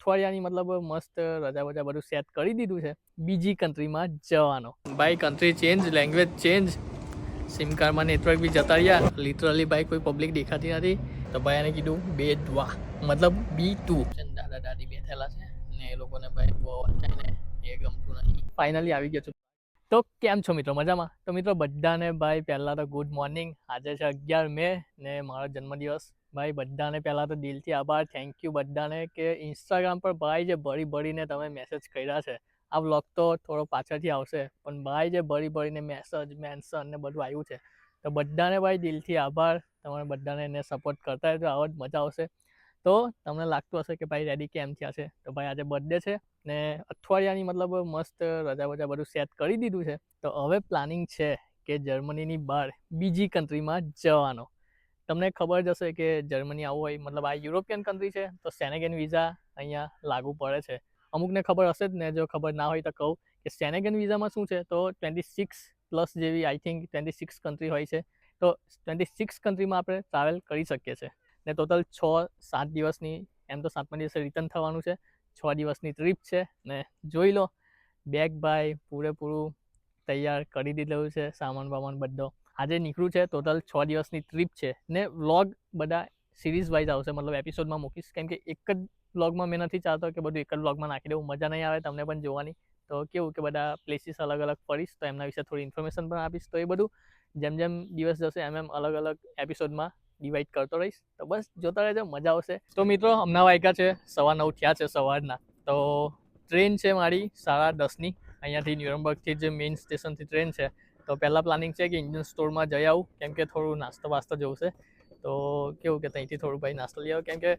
અઠવાડિયાની મતલબ મસ્ત રજા વજા બધું સેટ કરી દીધું છે બીજી કન્ટ્રીમાં જવાનો. ભાઈ country change, language change, sim કાર્ડમાં નેટવર્ક બી જતા રહ્યા. લિટરલી ભાઈ કોઈ પબ્લિક દેખાતી નથી. તો ભાઈ એને કીધું બેદવા મતલબ B2. દાદા દાદી બેઠેલા છે ને એ લોકોને ભાઈ બહુ ને એ ગમતું નહીં. ફાઇનલી આવી ગયો છું. તો કેમ છો મિત્રો, મજામાં? તો મિત્રો બધાને ભાઈ પહેલાં તો ગુડ મોર્નિંગ. આજે છે 11 મે ને મારો જન્મદિવસ. ભાઈ બધાને પહેલાં તો દિલથી આભાર, થેન્ક યુ બધાને કે ઇન્સ્ટાગ્રામ પર ભાઈ જે ભરીને તમે મેસેજ કર્યા છે. આ વ્લોગ તો થોડો પાછળથી આવશે, પણ ભાઈ જે ભરીને મેસેજ મેન્શન ને બધું આવ્યું છે, તો બધાને ભાઈ દિલથી આભાર. તમારે બધાને એને સપોર્ટ કરતા રહેજો, આવો જ મજા આવશે. તો તમને લાગતું હશે કે ભાઈ રેડી કેમ થયા છે, તો ભાઈ આજે બર્થડે છે ને અઠવાડિયાની મતલબ મસ્ત રજા વજા બધું સેટ કરી દીધું છે. તો હવે પ્લાનિંગ છે કે જર્મનીની બહાર બીજી કન્ટ્રીમાં જવાનો. તમને ખબર જ હશે કે જર્મની આવવું હોય મતલબ આ યુરોપિયન કન્ટ્રી છે, તો સેનેગન વિઝા અહીંયા લાગુ પડે છે. અમુકને ખબર હશે જ ને, જો ખબર ના હોય તો કહું કે સેનેગન વિઝામાં શું છે, તો 26+ જેવી આઈ થિંક 26 કન્ટ્રી હોય છે. તો 26 કન્ટ્રીમાં આપણે ટ્રાવેલ કરી શકીએ છીએ ને ટોટલ 6-7 દિવસની, એમ તો 7મા દિવસે રિટર્ન થવાનું છે. 6 દિવસની ટ્રીપ છે ને જોઈ લો બેગ ભાઈ પૂરેપૂરું તૈયાર કરી દીધેલું છે, સામાન બામાન બધો. આજે નીકળ્યું છે. ટોટલ 6 દિવસની ટ્રીપ છે ને વ્લોગ બધા સિરીઝ વાઇઝ આવશે, મતલબ એપિસોડમાં મૂકીશ, કેમ કે એક જ વ્લોગમાં મેં નથી ચાહતો કે બધું એક જ વ્લોગમાં નાખી દેવું, મજા નહીં આવે તમને પણ જોવાની. તો કેવું કે બધા પ્લેસીસ અલગ અલગ ફરીશ, તો એમના વિશે થોડી ઇન્ફોર્મેશન પણ આપીશ. તો એ બધું જેમ જેમ દિવસ જશે એમ અલગ અલગ એપિસોડમાં ડિવાઈડ કરતો રહીશ. તો બસ જોતા રહેજો, મજા આવશે. તો મિત્રો હમણાં વાગ્યા છે 9:15 થયા છે સવારના. તો ટ્રેન છે મારી 10:30ની, અહીંયાથી ન્યુરમબર્ગથી જે મેઇન સ્ટેશનથી ટ્રેન છે. તો પહેલાં પ્લાનિંગ છે કે ઇન્ડિયન સ્ટોરમાં જઈ આવું, કેમ કે થોડું નાસ્તો વાસ્તો જોવું છે. તો કેવું કે ત્યાંથી થોડું ભાઈ નાસ્તો લઈ આવું, કેમ કે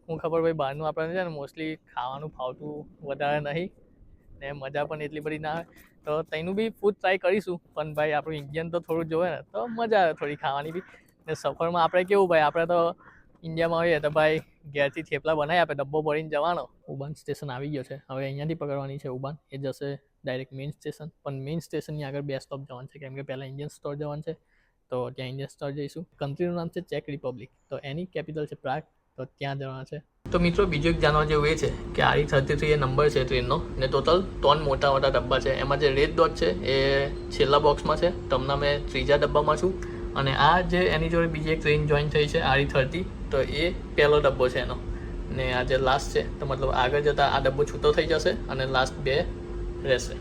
હું ખબર ભાઈ બહારનું આપણને છે ને મોસ્ટલી ખાવાનું ફાવતું વધારે નહીં ને મજા પણ એટલી બધી ના આવે. તો ત્યાંનું બી ફૂડ ટ્રાય કરીશું, પણ ભાઈ આપણું ઇન્ડિયન તો થોડું જોવે ને, તો મજા આવે થોડી ખાવાની બી. ને સફરમાં આપણે કેવું ભાઈ, આપણે તો ઇન્ડિયામાં હોઈએ તો ભાઈ ઘેરથી થેપલા બનાવી આપે, ડબ્બો ભરીને જવાનો. ઉબાન સ્ટેશન આવી ગયો છે, હવે અહીંયાથી પકડવાની છે ઉબાન, એ જશે ડાયરેક્ટ મેઇન સ્ટેશન. પણ મેઇન સ્ટેશનની આગળ 2 સ્ટોપ જવાનું છે, કેમ કે પહેલાં ઇન્ડિયન સ્ટોર જવાનું છે. તો ત્યાં ઇન્ડિયન સ્ટોર જઈશું. કન્ટ્રીનું નામ છે ચેક રિપબ્લિક, તો એની કેપિટલ છે પ્રાગ, તો ત્યાં જવાના છે. તો મિત્રો બીજું એક જાણવા જેવું એ છે કે RE33 એ નંબર છે ટ્રેનનો ને ટોટલ 3 મોટા ડબ્બા છે. એમાં જે રેડ ડોટ છે એ છેલ્લા બોક્સમાં છે, તમને મેં 3જા ડબ્બામાં છું. અને આ જે એની જોડે બીજી એક ટ્રેન જોઈન થઈ છે RE30, તો એ પહેલો ડબ્બો છે એનો. ને આ જે લાસ્ટ છે, તો મતલબ આગળ જતાં આ ડબ્બો છૂટો થઈ જશે અને લાસ્ટ 2 રહેશે.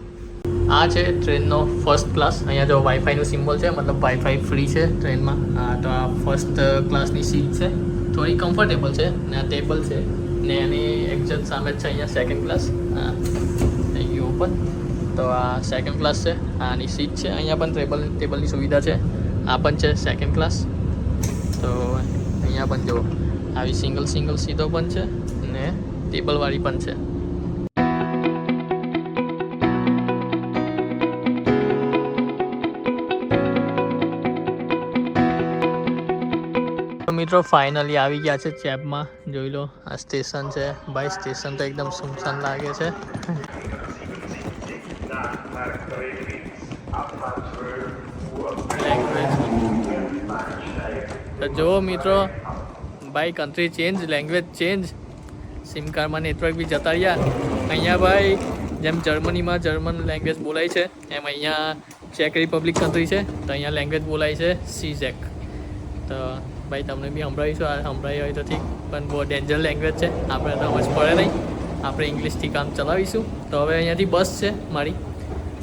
આ છે ટ્રેનનો ફર્સ્ટ ક્લાસ. અહીંયા જો વાઈફાઈનું સિમ્બોલ છે, મતલબ વાઈફાઈ ફ્રી છે ટ્રેનમાં. તો આ ફર્સ્ટ ક્લાસની સીટ છે, થોડી કમ્ફર્ટેબલ છે ને આ ટેબલ છે ને એની એક્ઝેક્ટ સામે જ છે અહીંયા સેકન્ડ ક્લાસ. હા થઈ ગયું ઓપન. તો આ સેકન્ડ ક્લાસ છે, આની સીટ છે. અહીંયા પણ ટેબલની સુવિધા છે. આ પણ છે સેકન્ડ ક્લાસ. તો અહીંયા પણ જો આવી સિંગલ સીટો પણ છે ને ટેબલવાળી પણ છે. મિત્રો ફાઇનલી આવી ગયા છે ચેપમાં. જોઈ લો આ સ્ટેશન છે ભાઈ. સ્ટેશન તો એકદમ સુમસાન લાગે છે. તો જુઓ મિત્રો ભાઈ, country change, language change, sim કાર્ડમાં નેટવર્ક બી જતા રહ્યા. અહીંયા ભાઈ જેમ જર્મનીમાં જર્મન લેંગ્વેજ બોલાય છે, એમ અહીંયા ચેક રિપબ્લિક કન્ટ્રી છે, તો અહીંયા લેંગ્વેજ બોલાય છે સીઝેક. તો ભાઈ તમને બી સંભળાવીશું, આ સંભળાવી હોય તો ઠીક, પણ બહુ ડેન્જર લેંગ્વેજ છે, આપણે તો સમજ પડે નહીં. આપણે ઇંગ્લિશથી કામ ચલાવીશું. તો હવે અહીંયાથી બસ છે મારી,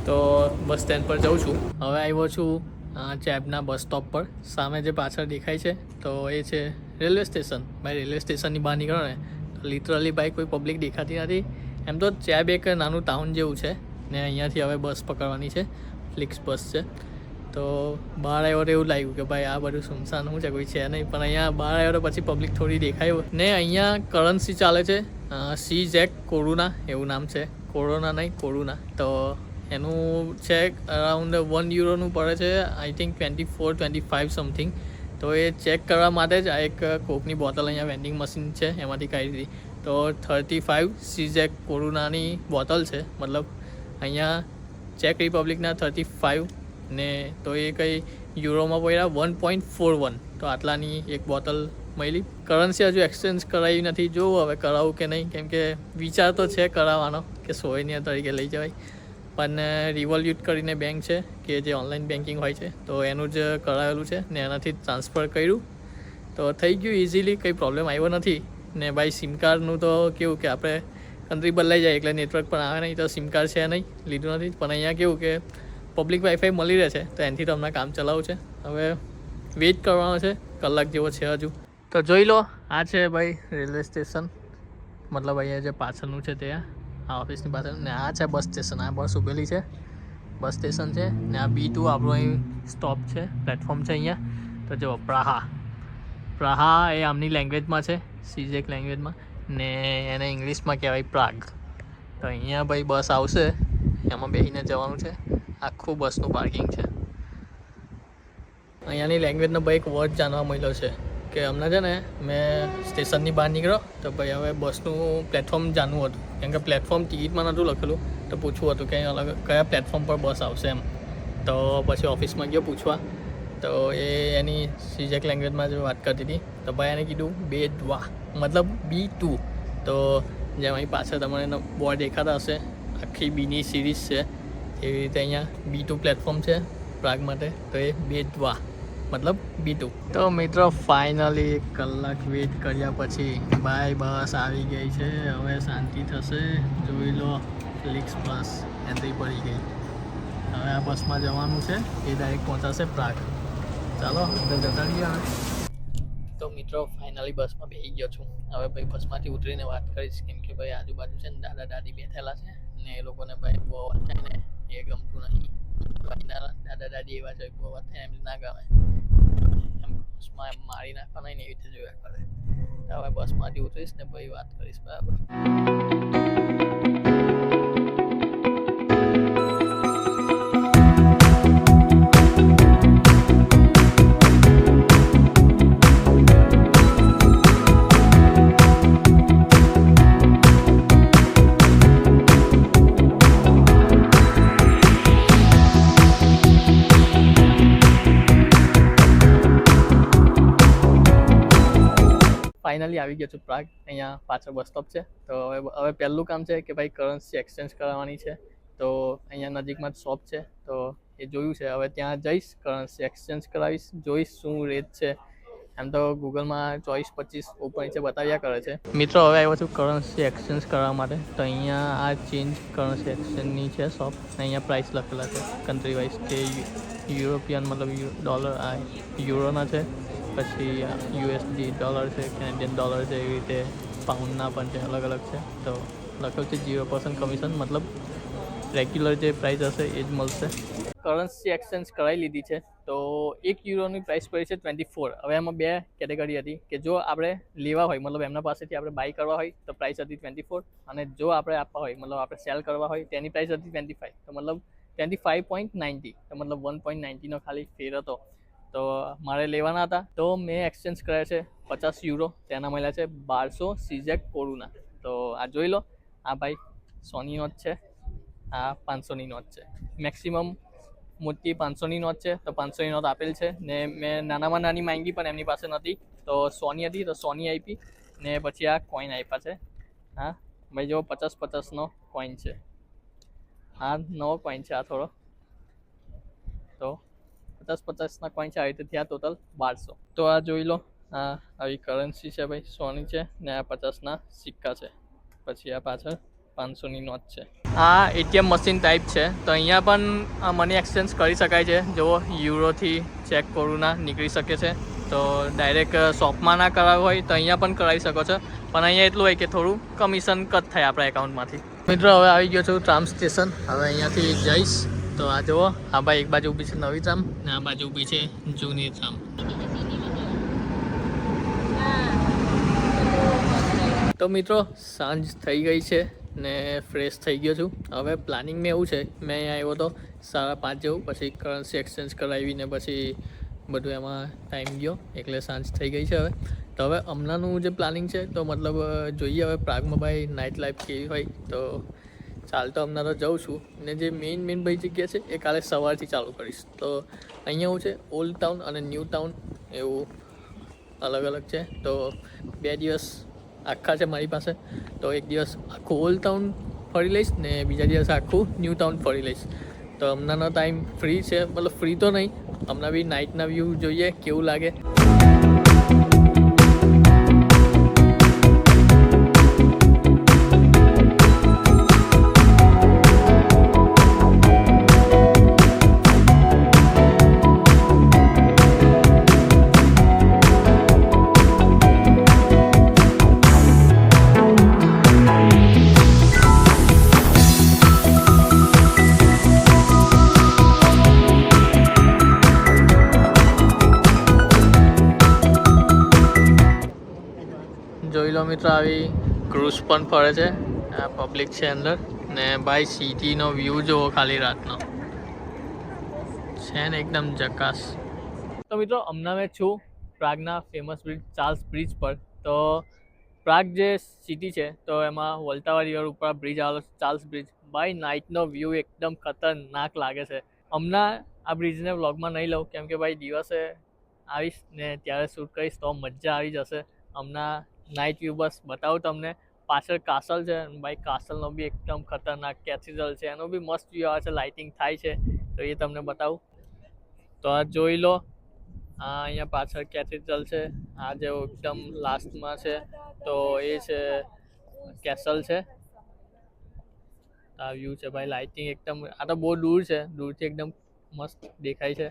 તો બસ સ્ટેન્ડ પર જાઉં છું. હવે આવ્યો છું ચેપના બસ સ્ટોપ પર. સામે જે પાછળ દેખાય છે તો એ છે રેલવે સ્ટેશન. ભાઈ રેલવે સ્ટેશનની બહાર નીકળો ને તો લિટરલી ભાઈ કોઈ પબ્લિક દેખાતી નથી. એમ તો ચેબ એક નાનું ટાઉન જેવું છે ને અહીંયાથી હવે બસ પકડવાની છે, ફ્લિક્સ બસ છે. તો બહાર આવ્યો તો એવું લાગ્યું કે ભાઈ આ બધું સુમસાન શું છે, કોઈ છે નહીં. પણ અહીંયા બહાર આવ્યો તો પછી પબ્લિક થોડી દેખાયું ને અહીંયા કરન્સી ચાલે છે સીઝેક કોરુના, એવું નામ છે. કોરોના નહીં, કોરુના. તો એનું છે અરાઉન્ડ €1 પડે છે, આઈ થિંક 24-25 સમથિંગ. તો એ ચેક કરવા માટે જ આ એક કોકની બોટલ અહીંયા વેન્ડિંગ મશીન છે એમાંથી કાઢી દીધી. તો 35 સીઝેક કોરુનાની બોટલ છે, મતલબ અહીંયા ચેક રિપબ્લિકના 35 ને તો એ કંઈ યુરોમાં પડ્યા 1.41. તો આટલાની એક બોટલ મળી કરન્સી હજુ એક્સચેન્જ કરાવી નથી, જોવું હવે કરાવું કે નહીં, કેમ કે વિચાર તો છે કરાવવાનો કે સોયનિયા તરીકે લઈ જવાય, પણ રિવોલ્યુટ કરીને બેંક છે કે જે ઓનલાઈન બેન્કિંગ હોય છે, તો એનું જ કરાવેલું છે ને એનાથી ટ્રાન્સફર કર્યું તો થઈ ગયું ઇઝીલી, કંઈ પ્રોબ્લેમ આવ્યો નથી. ને ભાઈ સિમ કાર્ડનું તો કેવું કે આપણે કન્ટ્રી બદલાઈ જાય એટલે નેટવર્ક પણ આવે નહીં, તો સિમ કાર્ડ છે નહીં, લીધું નથી. પણ અહીંયા કેવું કે પબ્લિક વાઈફાઈ મળી રહે છે, તો એનાથી તો હમણાં કામ ચલાવવું છે. હવે વેઇટ કરવાનો છે, કલાક જેવો છે હજુ. તો જોઈ લો, આ છે ભાઈ રેલવે સ્ટેશન, મતલબ અહીંયા જે પાછળનું છે તે આ ઓફિસની પાછળ, ને આ છે બસ સ્ટેશન. આ બસ ઊભેલી છે, બસ સ્ટેશન છે, ને આ B2 આપણું અહીં સ્ટોપ છે, પ્લેટફોર્મ છે અહીંયા. તો જો પ્રાહા એ આમની લેંગ્વેજમાં છે, સીઝેક લેંગ્વેજમાં, ને એને ઇંગ્લિશમાં કહેવાય પ્રાગ. તો અહીંયા ભાઈ બસ આવશે, એમાં બેસીને જવાનું છે. આખું બસનું પાર્કિંગ છે. અહીંયાની લેંગ્વેજનો ભાઈ એક વર્ડ જાણવા મળ્યો છે કે હમણાં છે ને મેં સ્ટેશનની બહાર નીકળ્યો તો ભાઈ હવે બસનું પ્લેટફોર્મ જાણવું હતું, કેમ કે પ્લેટફોર્મ ટિકિટમાં નહોતું લખેલું, તો પૂછવું હતું કે અલગ કયા પ્લેટફોર્મ પર બસ આવશે એમ. તો પછી ઓફિસમાં ગયો પૂછવા, તો એ એની સીઝેક લેંગ્વેજમાં જ વાત કરતી હતી. તો ભાઈ એને કીધું બેડવા, મતલબ B2. તો જેમ અહીં પાછળ તમને બોર્ડ દેખાતા હશે, આખી બીની સિરીઝ છે, એવી રીતે અહીંયા B2 પ્લેટફોર્મ છે પ્રાગ માટે, તો એ બેડવા મતલબ B2. તો મિત્રો ફાઇનલી 1 કલાક વેઇટ કર્યા પછી બાય બસ આવી ગઈ છે. હવે શાંતિ થશે. જોઈ લો, ફ્લિક્સ બસ એન્ટ્રી પડી ગઈ. હવે આ બસમાં જવાનું છે, એ ડાયરેક્ટ પહોંચાશે પ્રાગ. ચાલો અંદર જતા રહીએ. તો મિત્રો ફાઇનલી બસમાં બેસી ગયો છું. હવે ભાઈ બસમાંથી ઉતરીને વાત કરીશ, કેમ કે ભાઈ આજુબાજુ છે ને દાદા દાદી બેઠેલા છે, ને એ લોકોને ભાઈ બહુ અવાજ થાય ને એ ગમતું નહીં. દાદા દાદી એવા છે, બહુ અવાજ થાય એમ ના ગમે, એમ બસમાં એમ મારી નાખવા નહીં ને એવી રીતે જોયા કરે. હવે બસમાંથી ઉતરીશ ને ભાઈ વાત કરીશ બરાબર. ફાઇનલી આવી ગયો છું પ્રાગ. અહીંયા પાછળ બસ સ્ટોપ છે. તો હવે પહેલું કામ છે કે ભાઈ કરન્સી એક્સચેન્જ કરાવવાની છે. તો અહીંયા નજીકમાં જ શોપ છે, તો એ જોયું છે. હવે ત્યાં જઈશ, કરન્સી એક્સચેન્જ કરાવીશ, જોઈશ શું રેટ છે. એમ તો ગૂગલમાં 24-25 ઉપર નીચે બતાવ્યા કરે છે. મિત્રો હવે આવ્યો છું કરન્સી એક્સચેન્જ કરવા માટે. તો અહીંયા આ ચેન્જ કરન્સી એક્સચેન્જની છે શોપ. અહીંયા પ્રાઇસ લખેલા છે કન્ટ્રી વાઇઝ, કે યુરોપિયન મતલબ ડોલર, આ યુરોના છે, પછી USD ડોલર છે, કેનેડિયન ડોલર છે, એવી રીતે પાઉન્ડના પણ છે, અલગ અલગ છે. તો લખેલું છે 0% કમિશન, મતલબ રેગ્યુલર જે પ્રાઇસ હશે એ જ મળશે. કરન્સી એક્સચેન્જ કરાવી લીધી છે. તો 1 યુરોની પ્રાઇસ પડી છે 24. હવે એમાં 2 કેટેગરી હતી કે જો આપણે લેવા હોય, મતલબ એમના પાસેથી આપણે બાય કરવા હોય તો પ્રાઇસ હતી 24, અને જો આપણે આપવા હોય, મતલબ આપણે સેલ કરવા હોય તેની પ્રાઇસ હતી 25. તો મતલબ 25.90, તો મતલબ 1.90નો ખાલી ફેર હતો. તો મારે લેવાના હતા, તો મેં એક્સચેન્જ કર્યા છે 50 યુરો. તેના મળ્યા છે 1200 સીઝેક કોરુના. તો આ જોઈ લો, આ ભાઈ 100ની નોટ છે, આ 500ની નોટ છે. મેક્સિમમ મોટી 500ની નોટ છે, તો 500ની નોટ આપેલ છે. ને મેં નાનામાં નાની માંગી પણ એમની પાસે નથી, તો 100ની હતી તો 100ની આપી. ને પછી આ કોઈન આપ્યા છે. હા ભાઈ જો 50-50નો કોઈન છે. આ નવો કોઈન છે, આ થોડો. તો 50-50ના કોઈન છે, આવી રીતે થયા ટોટલ 1200. તો આ જોઈ લો, આ આવી કરન્સી છે ભાઈ, 100ની છે, ને આ 50ના સિક્કા છે. પછી આ પાછળ 500ની નોટ છે. આ ATM મશીન ટાઈપ છે. તો અહીંયા પણ મની એક્સચેન્જ કરી શકાય છે. જો યુરોથી ચેક કોરુના નીકળી શકે છે. તો ડાયરેક્ટ શોપમાં ના કરાવવું હોય તો અહીંયા પણ કરાવી શકો છો. પણ અહીંયા એટલું હોય કે થોડું કમિશન કટ થાય આપણા એકાઉન્ટમાંથી. મિત્રો હવે આવી ગયો છું ટ્રામ સ્ટેશન. હવે અહીંયાથી જઈશ. તો આ જુઓ, આ ભાઈ એક બાજુ ઊભી છે નવી ટ્રામ, ને આ બાજુ ઊભી છે જૂની ટ્રામ. તો મિત્રો સાંજ થઈ ગઈ છે ને ફ્રેશ થઈ ગયો છું. હવે પ્લાનિંગ મેં એવું છે, મેં અહીંયા આવ્યો તો 5:30 જેવું, પછી કરન્સી એક્સચેન્જ કરાવીને પછી બધું એમાં ટાઈમ ગયો, એટલે સાંજ થઈ ગઈ છે હવે. તો હવે હમણાંનું જે પ્લાનિંગ છે, તો મતલબ જોઈએ હવે પ્રાગમાં ભાઈ નાઇટ લાઈફ કેવી હોય. તો ચાલ તો હમણાં તો જાઉં છું, ને જે મેઇન ભાઈ જગ્યા છે એ કાલે સવારથી ચાલુ કરીશ. તો અહીંયા હું છે ઓલ્ડ ટાઉન અને ન્યૂ ટાઉન એવું અલગ અલગ છે. તો 2 દિવસ આખા છે મારી પાસે. તો એક દિવસ આખું ઓલ્ડ ટાઉન ફરી લઈશ ને બીજા દિવસ આખું ન્યૂ ટાઉન ફરી લઈશ. તો હમણાંનો ટાઈમ ફ્રી છે, મતલબ ફ્રી તો નહીં, હમણાં બી નાઇટના વ્યૂ જોઈએ કેવું લાગે. જોઈ લો મિત્રો, આવી ક્રૂઝ પણ ફરે છે, આ પબ્લિક છે અંદર. ને ભાઈ સિટીનો વ્યૂ જુઓ ખાલી રાતનો, છે ને એકદમ જકાસ. તો મિત્રો હમણાં મેં છું પ્રાગના ફેમસ બ્રિજ ચાર્લ્સ બ્રિજ પર. તો પ્રાગ જે સિટી છે તો એમાં વોલ્ટાવા રિવર ઉપર બ્રિજ આવેલો છે, ચાર્લ્સ બ્રિજ. ભાઈ નાઇટનો વ્યૂ એકદમ ખતરનાક લાગે છે. હમણાં આ બ્રિજને વ્લોગમાં નહીં લઉં કેમ કે ભાઈ દિવસે આવીશ ને ત્યારે શૂટ કરીશ તો મજા આવી જશે. હમણાં નાઇટ વ્યૂ બસ બતાવું તમને. પાછળ કાસલ છે ભાઈ, કાસલનો બી એકદમ ખતરનાક. કેથીડ્રલ છે એનો બી મસ્ત વ્યૂ આવે છે, લાઇટિંગ થાય છે તો એ તમને બતાવું. તો આ જોઈ લો, આ અહીંયા પાછળ કેથીડ્રલ છે, આ જે એકદમ લાસ્ટમાં છે તો એ છે કેસલ છે. આ વ્યૂ છે ભાઈ, લાઇટિંગ એકદમ. આ તો બહુ દૂર છે, દૂરથી એકદમ મસ્ત દેખાય છે.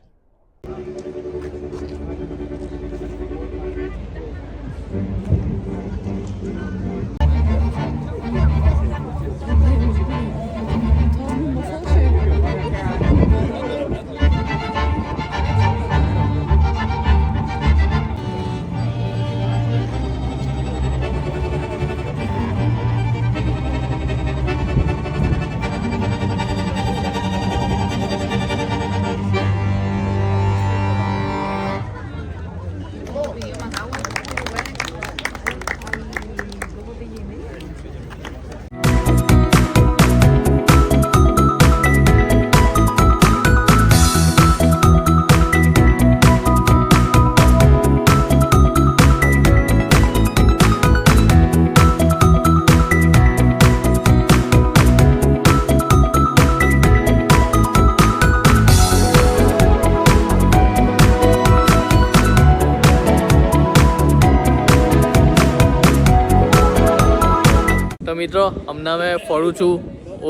તો મિત્રો હમણાં મેં ફરું છું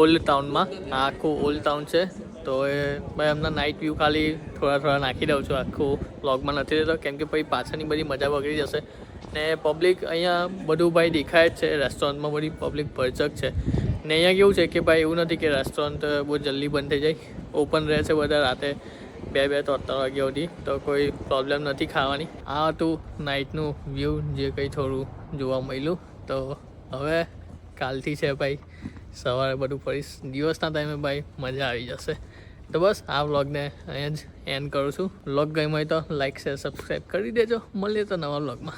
ઓલ્ડ ટાઉનમાં. આ આખું ઓલ્ડ ટાઉન છે તો એ ભાઈ હમણાં નાઇટ વ્યૂ ખાલી થોડા નાખી દઉં છું, આખું વ્લોગમાં નથી રહેતો કેમ કે ભાઈ પાછળની બધી મજા બગડી જશે. ને પબ્લિક અહીંયા બધું ભાઈ દેખાય જ છે, રેસ્ટોરન્ટમાં બધી પબ્લિક ભરચક છે. ને અહીંયા કેવું છે કે ભાઈ એવું નથી કે રેસ્ટોરન્ટ બહુ જલ્દી બંધ થઈ જાય, ઓપન રહે છે બધા રાતે 2-3 વાગ્યા સુધી, તો કોઈ પ્રોબ્લેમ નથી ખાવાની. આ હતું નાઇટનું વ્યૂ જે કંઈ થોડું જોવા મળ્યું. તો હવે કાલથી છે ભાઈ સવારે બધું ફરીશ, દિવસના ટાઈમે ભાઈ મજા આવી જશે. તો બસ આ વ્લોગને અહીંયા જ એન્ડ કરું છું. વ્લોગ ગમ્યો હોય તો લાઇક શેર સબસ્ક્રાઈબ કરી દેજો. મળીએ તો નવા વ્લોગમાં.